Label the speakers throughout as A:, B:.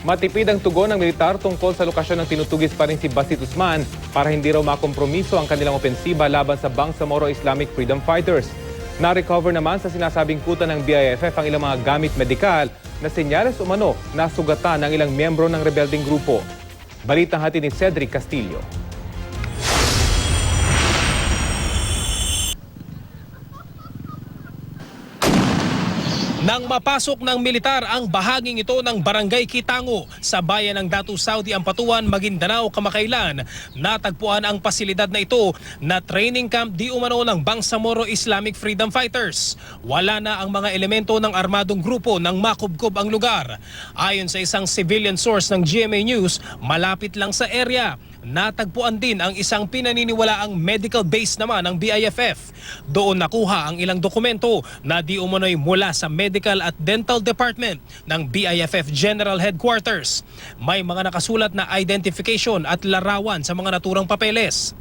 A: Matipid ang tugon ng militar tungkol sa lokasyon ng tinutugis pa rin si Basit Usman para hindi raw makompromiso ang kanilang opensiba laban sa Bangsamoro Islamic Freedom Fighters. Na-recover naman sa sinasabing kuta ng BIFF ang ilang mga gamit medikal na senyales umano na sugatan ng ilang miyembro ng rebelding grupo. Balitang hatid ni Cedric Castillo.
B: Nang mapasok ng militar ang bahaging ito ng Barangay Kitango sa bayan ng Datu Saudi Ampatuan, Maguindanao kamakailan, natagpuan ang pasilidad na ito na training camp di umano ng Bangsamoro Islamic Freedom Fighters. Wala na ang mga elemento ng armadong grupo nang makubkob ang lugar. Ayon sa isang civilian source ng GMA News, malapit lang sa area. Natagpuan din ang isang pinaniniwalaang medical base naman ng BIFF. Doon nakuha ang ilang dokumento na di umano'y mula sa Medical at Dental Department ng BIFF General Headquarters. May mga nakasulat na identification at larawan sa mga naturang papeles.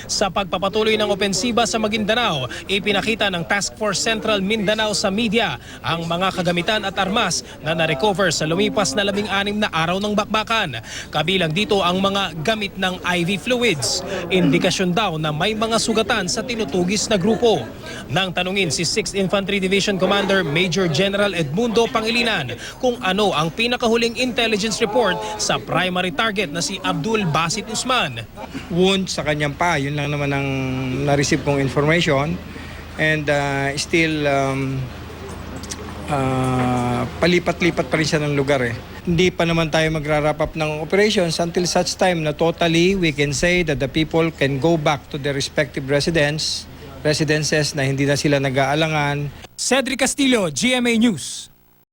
B: Sa pagpapatuloy ng opensiba sa Maguindanao, ipinakita ng Task Force Central Mindanao sa media ang mga kagamitan at armas na na-recover sa lumipas na 16 na araw ng bakbakan. Kabilang dito ang mga gamit ng IV fluids. Indikasyon daw na may mga sugatan sa tinutugis na grupo. Nang tanungin si 6th Infantry Division Commander Major General Edmundo Pangilinan kung ano ang pinakahuling intelligence report sa primary target na si Abdul Basit Usman.
C: Wound sa kanyang paa, yun lang naman ang na-receive kong information, and still palipat-lipat pa rin siya ng lugar eh. Hindi pa naman tayo magra-wrap up ng operations until such time na totally we can say that the people can go back to their respective residences na hindi na sila nag-aalangan.
B: Cedric Castillo, GMA News.